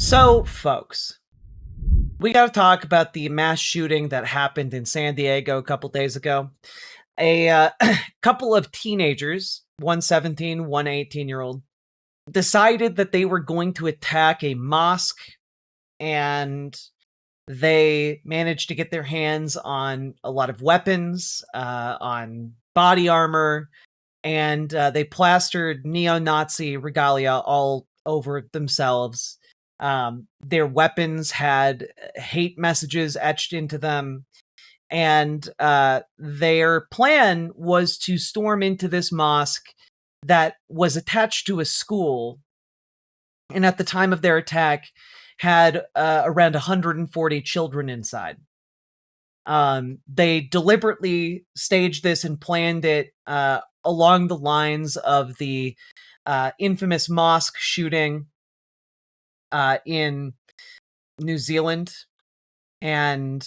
So, folks, we got to talk about the mass shooting that happened in San Diego a couple days ago. A couple of teenagers, one 17, one 18-year-old, decided that they were going to attack a mosque, and they managed to get their hands on a lot of weapons, on body armor, and they plastered neo-Nazi regalia all over themselves. Their weapons had hate messages etched into them, and their plan was to storm into this mosque that was attached to a school, and at the time of their attack had around 140 children inside. They deliberately staged this and planned it along the lines of the infamous mosque shooting in New Zealand, and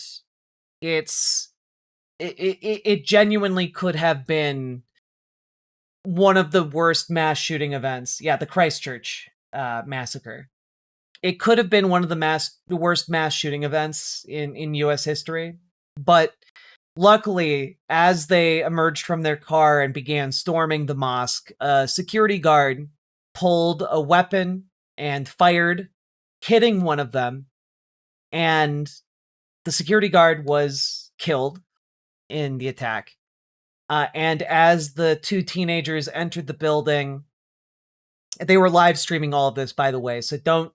it genuinely could have been one of the worst mass shooting events. Yeah, the Christchurch massacre. It could have been one of the worst mass shooting events in U.S. history, but luckily, as they emerged from their car and began storming the mosque, a security guard pulled a weapon and fired, hitting one of them, and the security guard was killed in the attack. And as the two teenagers entered the building, they were live streaming all of this, by the way, so don't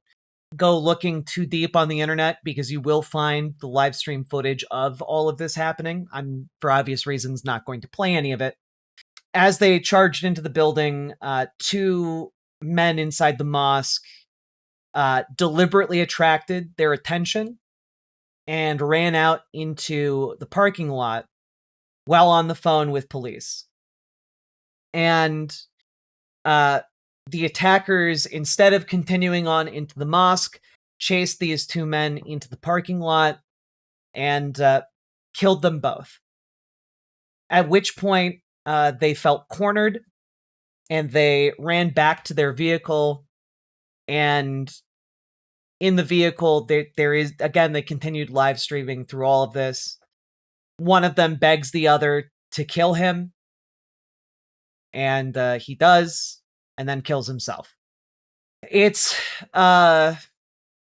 go looking too deep on the internet because you will find the live stream footage of all of this happening. I'm, for obvious reasons, not going to play any of it. As they charged into the building, two men inside the mosque deliberately attracted their attention and ran out into the parking lot while on the phone with police. And the attackers, instead of continuing on into the mosque, chased these two men into the parking lot and killed them both. At which point, they felt cornered and they ran back to their vehicle. And in the vehicle, there is, again, they continued live streaming through all of this. One of them begs the other to kill him, and he does, and then kills himself. It's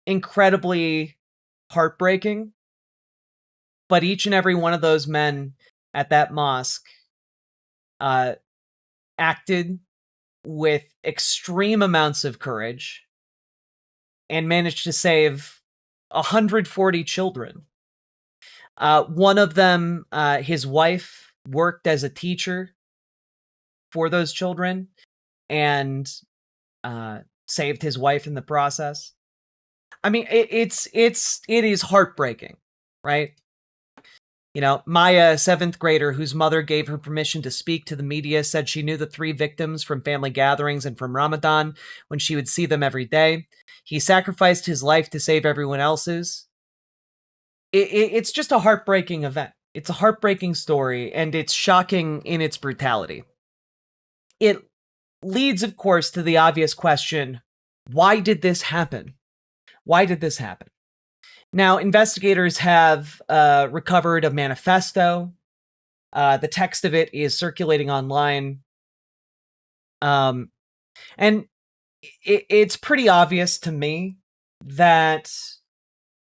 incredibly heartbreaking, but each and every one of those men at that mosque acted with extreme amounts of courage and managed to save 140 children. One of them, his wife, worked as a teacher for those children and saved his wife in the process. I mean, it is heartbreaking, right? You know, Maya, a 7th grader whose mother gave her permission to speak to the media, said she knew the 3 victims from family gatherings and from Ramadan when she would see them every day. He sacrificed his life to save everyone else's. It's just a heartbreaking event. It's a heartbreaking story, and it's shocking in its brutality. It leads, of course, to the obvious question, why did this happen? Why did this happen? Now, investigators have recovered a manifesto. The text of it is circulating online. And it's pretty obvious to me that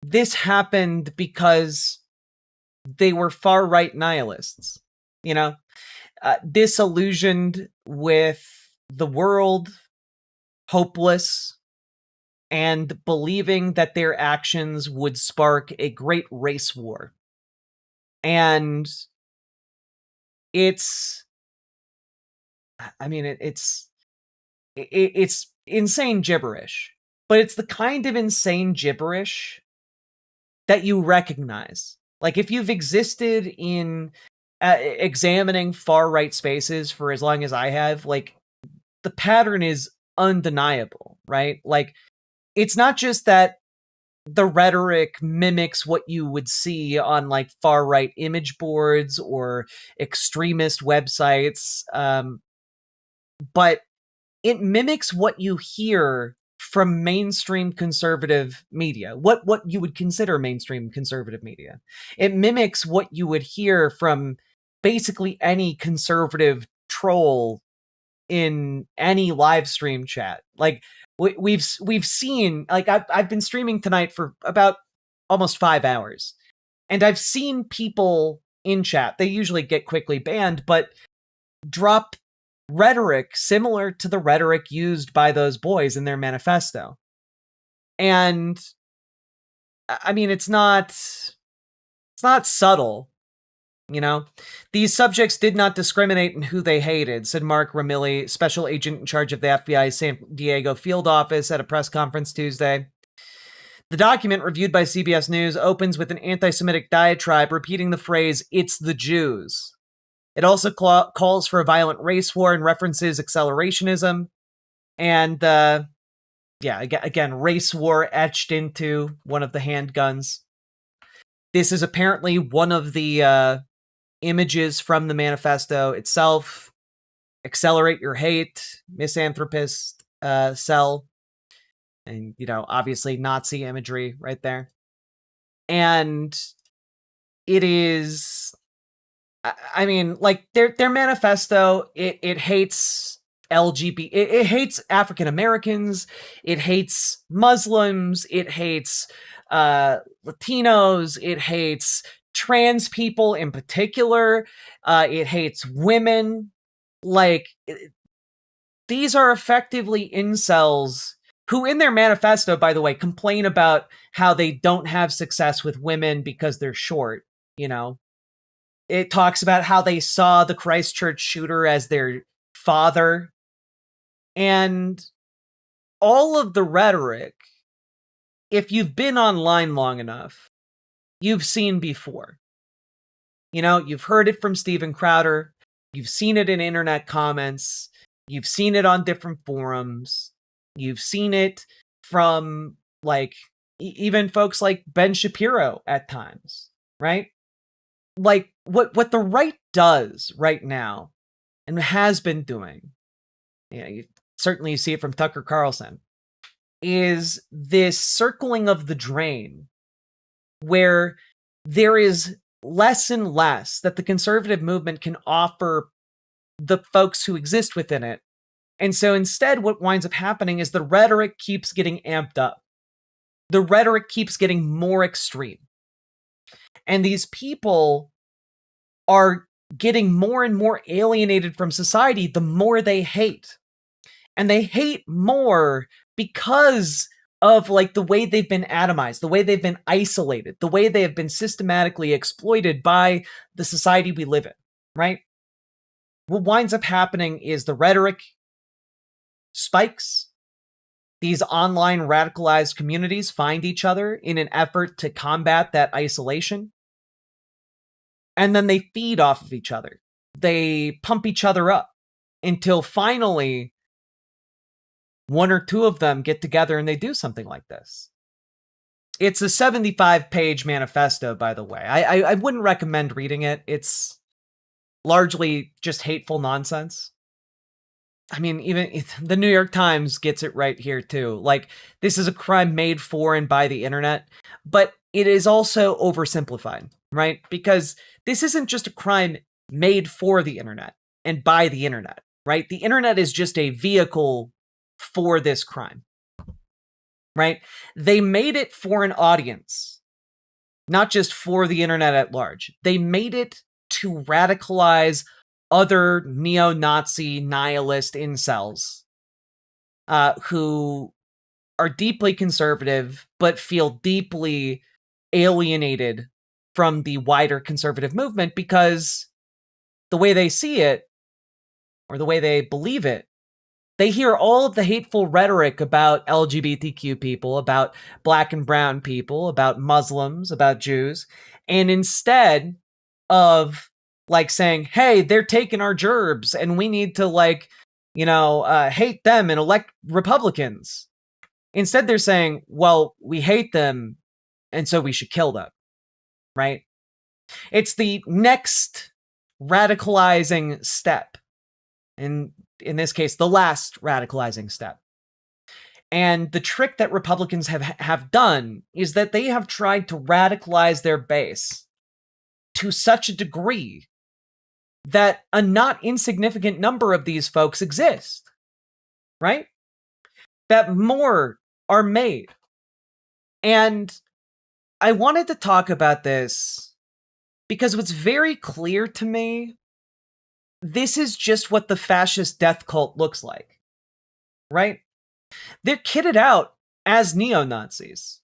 this happened because they were far-right nihilists, you know, disillusioned with the world, hopeless, and believing that their actions would spark a great race war. And it's insane gibberish, but it's the kind of insane gibberish that you recognize. Like, if you've existed in examining far-right spaces for as long as I have, like, the pattern is undeniable, right? Like, it's not just that the rhetoric mimics what you would see on, like, far-right image boards or extremist websites, but it mimics what you hear from mainstream conservative media, what you would consider mainstream conservative media. It mimics what you would hear from basically any conservative troll in any live stream chat. Like we've seen, like I've been streaming tonight for about almost 5 hours, and I've seen people in chat, they usually get quickly banned, but drop rhetoric similar to the rhetoric used by those boys in their manifesto. And I mean, it's not subtle, you know? These subjects did not discriminate in who they hated, said Mark Ramilli, special agent in charge of the FBI's San Diego field office, at a press conference Tuesday. The document, reviewed by CBS News, opens with an anti-Semitic diatribe repeating the phrase, "It's the Jews." It also calls for a violent race war and references accelerationism. And, again, race war etched into one of the handguns. This is apparently one of the images from the manifesto itself. Accelerate your hate, misanthropist cell. And, obviously Nazi imagery right there. And it is, I mean, like their manifesto, it hates LGBT, it hates African Americans, it hates Muslims, it hates Latinos, it hates trans people in particular, it hates women. Like, these are effectively incels who, in their manifesto, by the way, complain about how they don't have success with women because they're short, It talks about how they saw the Christchurch shooter as their father. And all of the rhetoric, if you've been online long enough, you've seen before. You've heard it from Steven Crowder. You've seen it in internet comments. You've seen it on different forums. You've seen it from, like, even folks like Ben Shapiro at times, right? Like, what the right does right now, and has been doing, certainly you see it from Tucker Carlson, is this circling of the drain, where there is less and less that the conservative movement can offer the folks who exist within it. And so instead, what winds up happening is the rhetoric keeps getting amped up. The rhetoric keeps getting more extreme. And these people are getting more and more alienated from society the more they hate. And they hate more because of, like, the way they've been atomized, the way they've been isolated, the way they have been systematically exploited by the society we live in, right? What winds up happening is the rhetoric spikes. These online radicalized communities find each other in an effort to combat that isolation. And then they feed off of each other. They pump each other up until finally one or two of them get together and they do something like this. It's a 75-page manifesto, by the way. I wouldn't recommend reading it. It's largely just hateful nonsense. I mean, even the New York Times gets it right here, too. Like, this is a crime made for and by the internet, but it is also oversimplified, right? Because this isn't just a crime made for the internet and by the internet, right? The internet is just a vehicle for this crime, right? They made it for an audience, not just for the internet at large. They made it to radicalize other neo-Nazi nihilist incels who are deeply conservative but feel deeply alienated from the wider conservative movement because the way they see it, or the way they believe it, they hear all of the hateful rhetoric about LGBTQ people, about black and brown people, about Muslims, about Jews, and instead of, like, saying, hey, they're taking our gerbs and we need to, like, hate them and elect Republicans. Instead, they're saying, well, we hate them and so we should kill them, right? It's the next radicalizing step. And in this case, the last radicalizing step. And the trick that Republicans have done is that they have tried to radicalize their base to such a degree that a not insignificant number of these folks exist, right? That more are made. And I wanted to talk about this because what's very clear to me, this is just what the fascist death cult looks like, right? They're kitted out as neo-Nazis.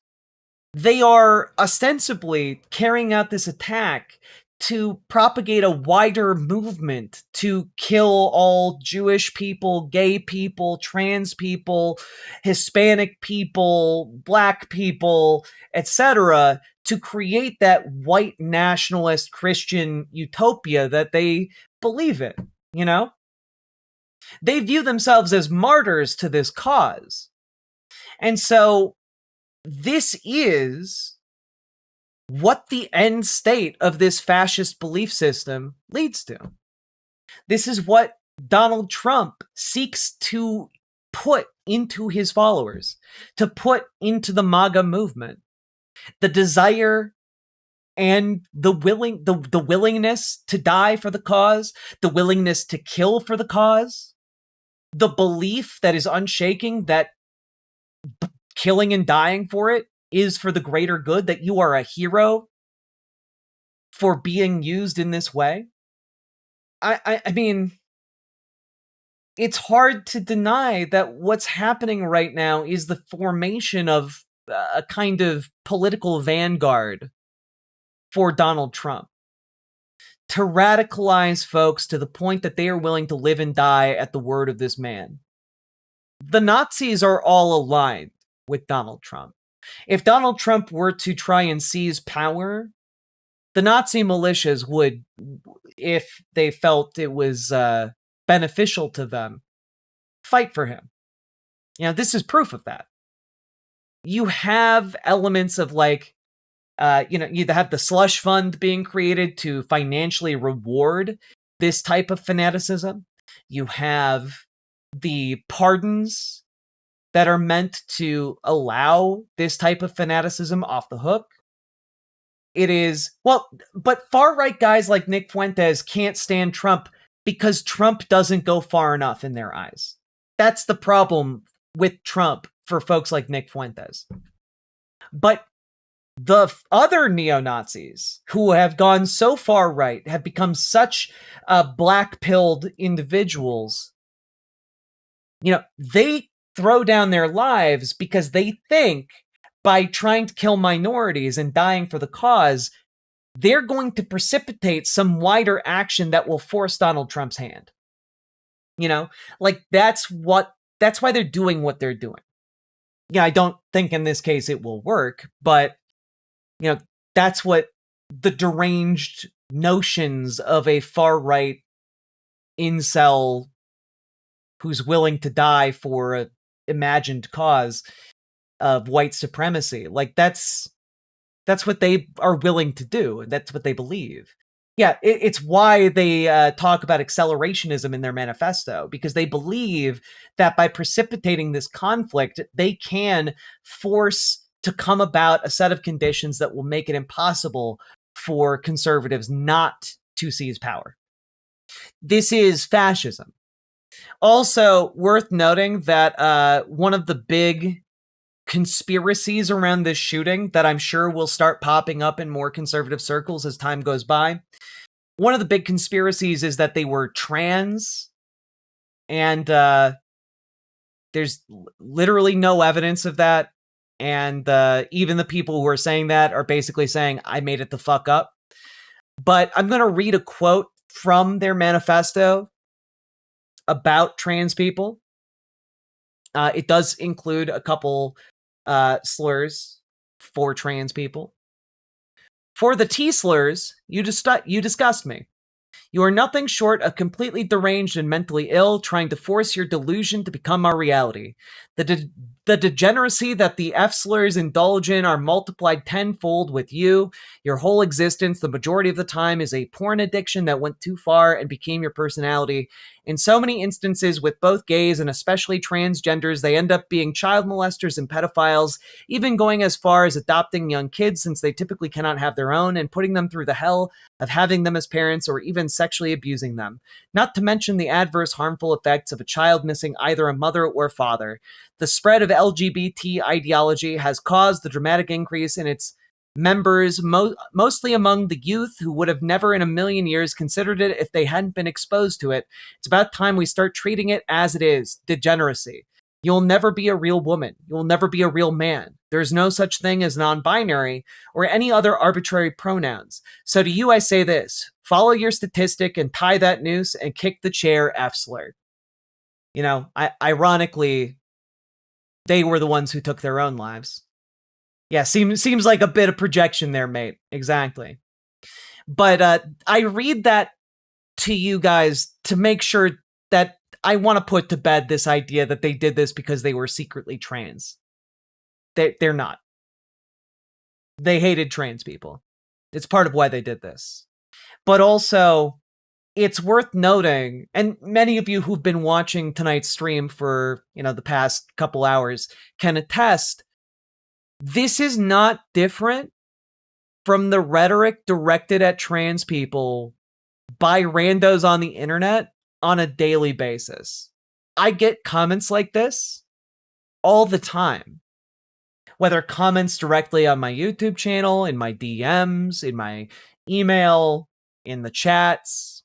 They are ostensibly carrying out this attack to propagate a wider movement to kill all Jewish people, gay people, trans people, Hispanic people, black people, etc., to create that white nationalist Christian utopia that they believe in, you know? They view themselves as martyrs to this cause. And so this is what the end state of this fascist belief system leads to. This is what Donald Trump seeks to put into his followers, to put into the MAGA movement. The desire and the willingness to die for the cause, the willingness to kill for the cause, the belief that is unshaking that killing and dying for it is for the greater good, that you are a hero for being used in this way. I mean, it's hard to deny that what's happening right now is the formation of a kind of political vanguard for Donald Trump to radicalize folks to the point that they are willing to live and die at the word of this man. The Nazis are all aligned with Donald Trump. If Donald Trump were to try and seize power, the Nazi militias would, if they felt it was beneficial to them, fight for him. You know, this is proof of that. You have elements of like, you have the slush fund being created to financially reward this type of fanaticism. You have the pardons that are meant to allow this type of fanaticism off the hook. It is, well, but far-right guys like Nick Fuentes can't stand Trump because Trump doesn't go far enough in their eyes. That's the problem with Trump for folks like Nick Fuentes. But the other neo-Nazis who have gone so far right, have become such black-pilled individuals, you know, they throw down their lives because they think by trying to kill minorities and dying for the cause, they're going to precipitate some wider action that will force Donald Trump's hand. You know, like that's why they're doing what they're doing. Yeah, I don't think in this case it will work, but you know, that's what the deranged notions of a far-right incel who's willing to die for an imagined cause of white supremacy. Like, that's what they are willing to do. That's what they believe. Yeah, it's why they talk about accelerationism in their manifesto, because they believe that by precipitating this conflict, they can force to come about a set of conditions that will make it impossible for conservatives not to seize power. This is fascism. Also, worth noting that one of the big conspiracies around this shooting that I'm sure will start popping up in more conservative circles as time goes by, one of the big conspiracies is that they were trans, and there's literally no evidence of that. And even the people who are saying that are basically saying, I made it the fuck up. But I'm going to read a quote from their manifesto about trans people. It does include a couple slurs for trans people. For the T slurs, you disgust me. You are nothing short of completely deranged and mentally ill, trying to force your delusion to become our reality. The degeneracy that the F slurs indulge in are multiplied tenfold with you. Your whole existence, the majority of the time, is a porn addiction that went too far and became your personality. In so many instances with both gays and especially transgenders, they end up being child molesters and pedophiles, even going as far as adopting young kids since they typically cannot have their own and putting them through the hell of having them as parents or even sexually abusing them. Not to mention the adverse harmful effects of a child missing either a mother or father. The spread of LGBT ideology has caused the dramatic increase in its members, mostly among the youth who would have never in a million years considered it if they hadn't been exposed to it. It's about time we start treating it as it is, degeneracy. You'll never be a real woman. You'll never be a real man. There's no such thing as non-binary or any other arbitrary pronouns. So to you, I say this: follow your statistic and tie that noose and kick the chair, F-slur. You know, ironically, they were the ones who took their own lives. Yeah, seems like a bit of projection there, mate. Exactly. But I read that to you guys to make sure that I want to put to bed this idea that they did this because they were secretly trans. They're not. They hated trans people. It's part of why they did this. But also, it's worth noting, and many of you who've been watching tonight's stream for, the past couple hours can attest, this is not different from the rhetoric directed at trans people by randos on the internet on a daily basis. I get comments like this all the time. Whether comments directly on my YouTube channel, in my DMs, in my email, in the chats.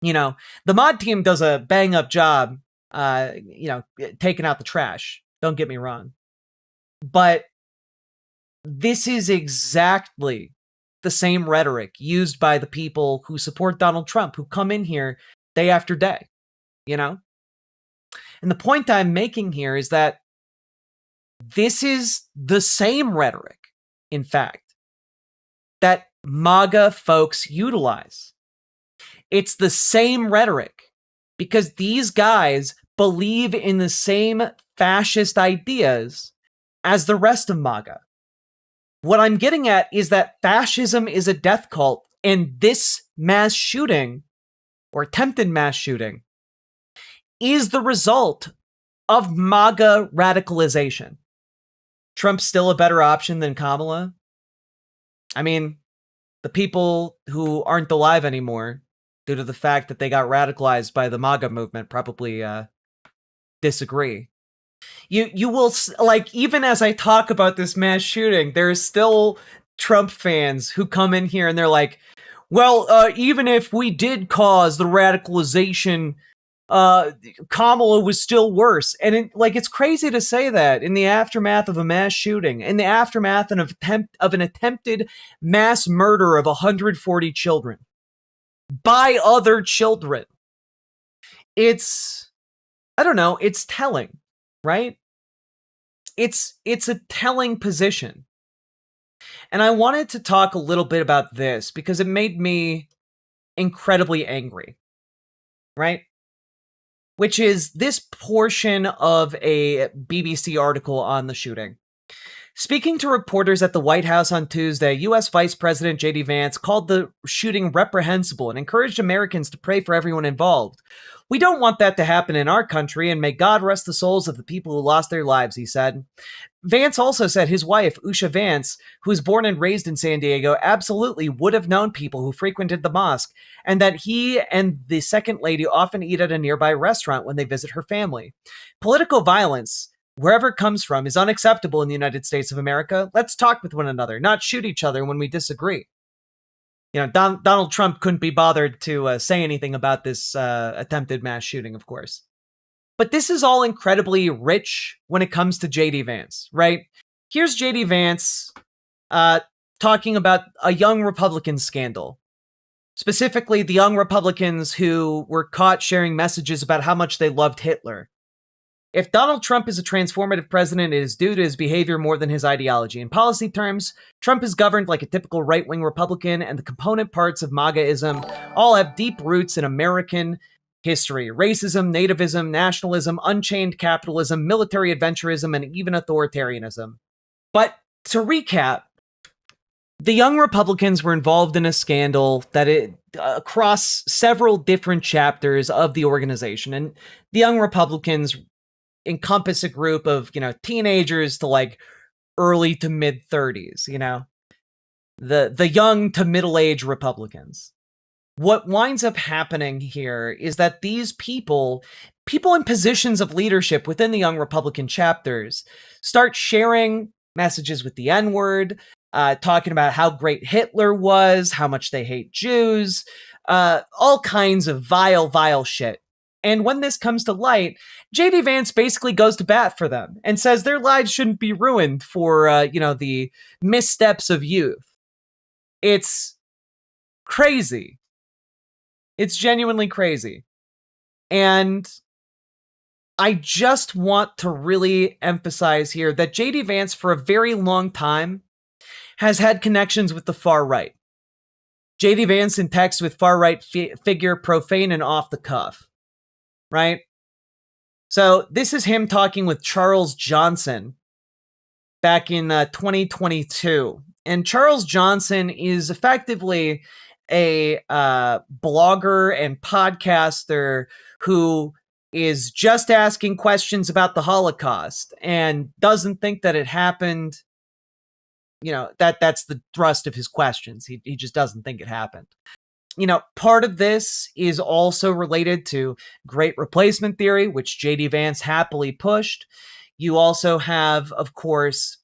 The mod team does a bang up job, taking out the trash. Don't get me wrong. But this is exactly the same rhetoric used by the people who support Donald Trump, who come in here day after day, And the point I'm making here is that this is the same rhetoric, in fact, that MAGA folks utilize. It's the same rhetoric because these guys believe in the same fascist ideas as the rest of MAGA. What I'm getting at is that fascism is a death cult, and this mass shooting, or attempted mass shooting, is the result of MAGA radicalization. Trump's still a better option than Kamala. I mean, the people who aren't alive anymore, due to the fact that they got radicalized by the MAGA movement, probably disagree. You will, even as I talk about this mass shooting, there's still Trump fans who come in here and they're like, well, even if we did cause the radicalization, Kamala was still worse. And it's crazy to say that in the aftermath of a mass shooting, in the aftermath of an attempted mass murder of 140 children by other children. It's telling, right? It's a telling position. And I wanted to talk a little bit about this because it made me incredibly angry, right? Which is this portion of a BBC article on the shooting. Speaking to reporters at the White House on Tuesday, U.S. Vice President J.D. Vance called the shooting reprehensible and encouraged Americans to pray for everyone involved. We don't want that to happen in our country, and may God rest the souls of the people who lost their lives, he said. Vance also said his wife, Usha Vance, who was born and raised in San Diego, absolutely would have known people who frequented the mosque, and that he and the second lady often eat at a nearby restaurant when they visit her family. Political violence, wherever it comes from, is unacceptable in the United States of America. Let's talk with one another, not shoot each other when we disagree. Donald Trump couldn't be bothered to say anything about this attempted mass shooting, of course. But this is all incredibly rich when it comes to J.D. Vance, right? Here's J.D. Vance talking about a young Republican scandal. Specifically, the young Republicans who were caught sharing messages about how much they loved Hitler. If Donald Trump is a transformative president, it is due to his behavior more than his ideology. In policy terms, Trump is governed like a typical right-wing Republican, and the component parts of MAGAism all have deep roots in American history. Racism, nativism, nationalism, unchained capitalism, military adventurism, and even authoritarianism. But to recap, The Young Republicans were involved in a scandal that across several different chapters of the organization. And the Young Republicans encompass a group of, teenagers to like early to mid 30s, the young to middle-aged Republicans. What winds up happening here is that these people in positions of leadership within the Young Republican chapters, start sharing messages with the N-word, talking about how great Hitler was, how much they hate Jews, all kinds of vile, vile shit. And when this comes to light, J.D. Vance basically goes to bat for them and says their lives shouldn't be ruined for, the missteps of youth. It's crazy. It's genuinely crazy. And I just want to really emphasize here that J.D. Vance, for a very long time, has had connections with the far right. J.D. Vance in text with far-right figure, profane and off the cuff, right? So this is him talking with Charles Johnson back in 2022. And Charles Johnson is effectively a blogger and podcaster who is just asking questions about the Holocaust and doesn't think that it happened. That's the thrust of his questions. He just doesn't think it happened. Part of this is also related to Great Replacement theory, which J.D. Vance happily pushed. You also have, of course,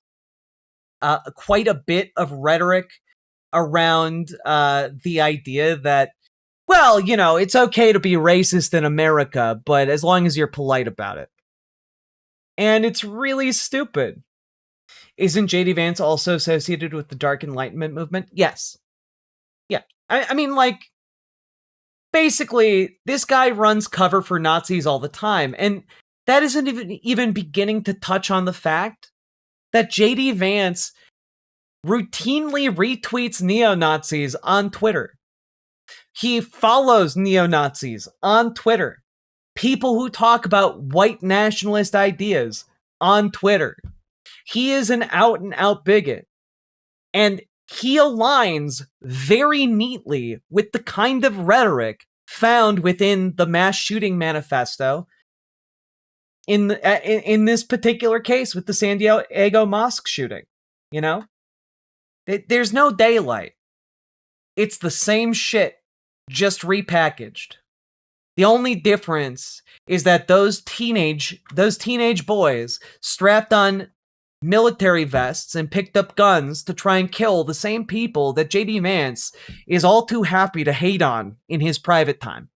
quite a bit of rhetoric around the idea that, well, it's okay to be racist in America, but as long as you're polite about it. And it's really stupid. Isn't J.D. Vance also associated with the Dark Enlightenment movement? Yes. Yeah. I mean, basically, this guy runs cover for Nazis all the time. And that isn't even beginning to touch on the fact that J.D. Vance routinely retweets neo-Nazis on Twitter. He follows neo-Nazis on Twitter. People who talk about white nationalist ideas on Twitter. He is an out-and-out bigot. And he aligns very neatly with the kind of rhetoric found within the mass shooting manifesto in this particular case with the San Diego mosque shooting. There's no daylight. It's the same shit, just repackaged. The only difference is that those teenage boys strapped on military vests and picked up guns to try and kill the same people that J.D. Vance is all too happy to hate on in his private time.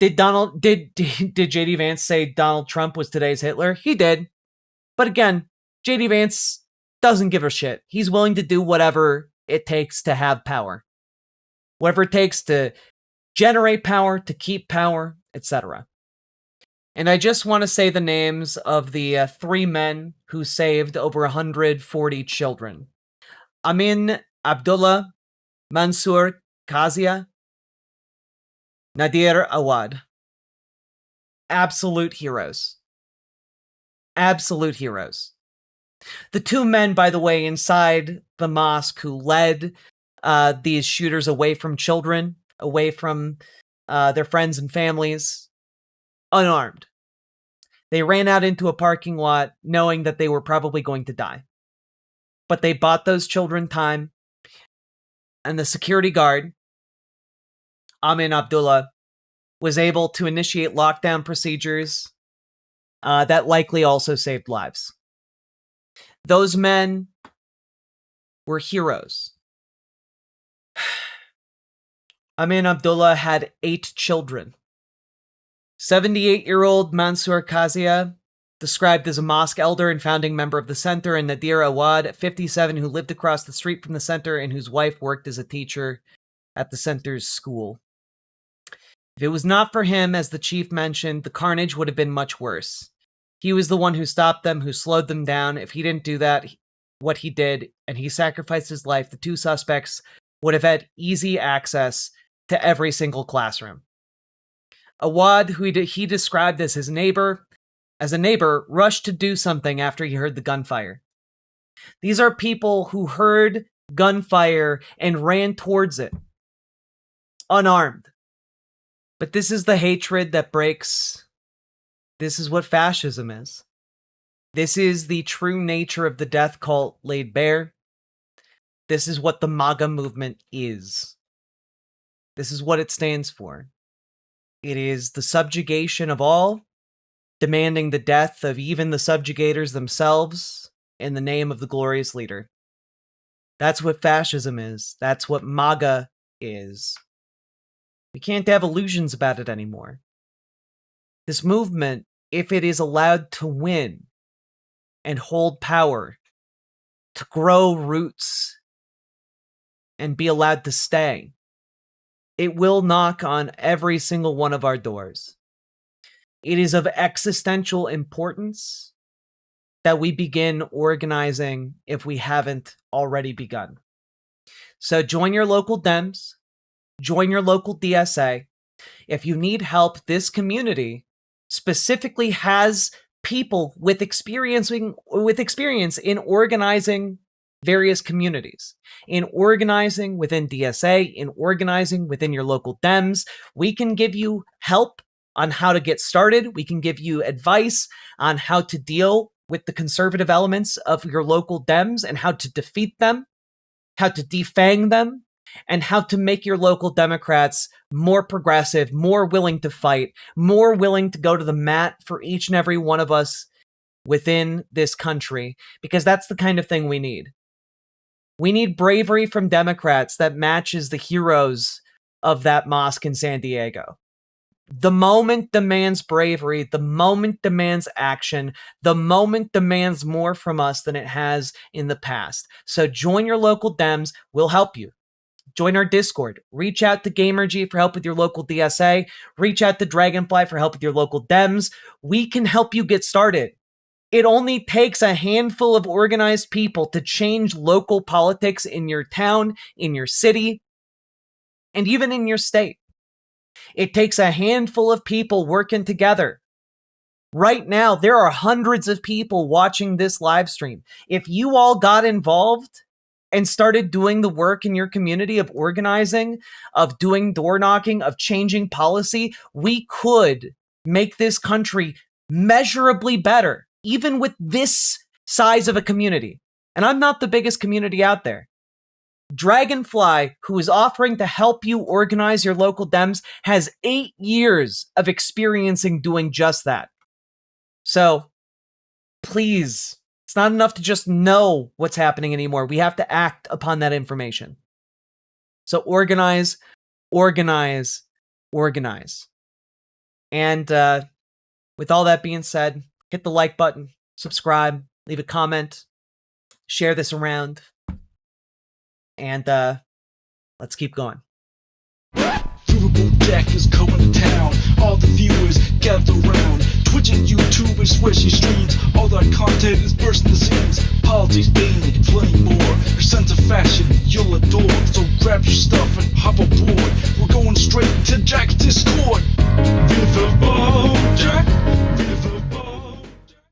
Did J.D. Vance say Donald Trump was today's Hitler? He did. But again, J.D. Vance doesn't give a shit. He's willing to do whatever it takes to have power. Whatever it takes to generate power, to keep power, etc. And I just want to say the names of the 3 men who saved over 140 children. Amin Abdullah, Mansour Kazia, Nadir Awad. Absolute heroes. Absolute heroes. The 2 men, by the way, inside the mosque who led these shooters away from children, away from their friends and families, unarmed. They ran out into a parking lot knowing that they were probably going to die. But they bought those children time, and the security guard, Amin Abdullah, was able to initiate lockdown procedures that likely also saved lives. Those men were heroes. Amin Abdullah had 8 children. 78-year-old Mansour Kazia, described as a mosque elder and founding member of the center, and Nadir Awad, 57, who lived across the street from the center and whose wife worked as a teacher at the center's school. If it was not for him, as the chief mentioned, the carnage would have been much worse. He was the one who stopped them, who slowed them down. If he didn't do that, what he did, and he sacrificed his life, the 2 suspects would have had easy access to every single classroom. Awad, who he described as his neighbor, rushed to do something after he heard the gunfire. These are people who heard gunfire, and ran towards it, unarmed. But this is the hatred that breaks. This is what fascism is. This is the true nature of the death cult laid bare. This is what the MAGA movement is. This is what it stands for. It is the subjugation of all, demanding the death of even the subjugators themselves in the name of the glorious leader. That's what fascism is. That's what MAGA is. We can't have illusions about it anymore. This movement, if it is allowed to win and hold power, to grow roots and be allowed to stay, it will knock on every single one of our doors. It is of existential importance that we begin organizing if we haven't already begun. So join your local Dems, join your local DSA. If you need help, this community specifically has people with experience in organizing various communities, in organizing within DSA, in organizing within your local Dems. We can give you help on how to get started. We can give you advice on how to deal with the conservative elements of your local Dems and how to defeat them, how to defang them, and how to make your local Democrats more progressive, more willing to fight, more willing to go to the mat for each and every one of us within this country, because that's the kind of thing we need. We need bravery from Democrats that matches the heroes of that mosque in San Diego. The moment demands bravery, the moment demands action, the moment demands more from us than it has in the past. So join your local Dems, we'll help you. Join our Discord. Reach out to GamerG for help with your local DSA. Reach out to Dragonfly for help with your local Dems. We can help you get started. It only takes a handful of organized people to change local politics in your town, in your city, and even in your state. It takes a handful of people working together. Right now, there are hundreds of people watching this live stream. If you all got involved and started doing the work in your community of organizing, of doing door knocking, of changing policy, we could make this country measurably better, even with this size of a community. And I'm not the biggest community out there. Dragonfly, who is offering to help you organize your local Dems, has 8 years of experiencing doing just that. So, please, it's not enough to just know what's happening anymore. We have to act upon that information. So organize, organize, organize. And with all that being said, hit the like button, subscribe, leave a comment, share this around, and let's keep going. Riverboat Jack is coming to town. All the viewers gather round. Twitch and YouTube and swishy streams. All that content is bursting the seams. Politics, dating, plenty more. Your sense of fashion you'll adore. So grab your stuff and hop aboard. We're going straight to Jack's Discord. Riverboat Jack.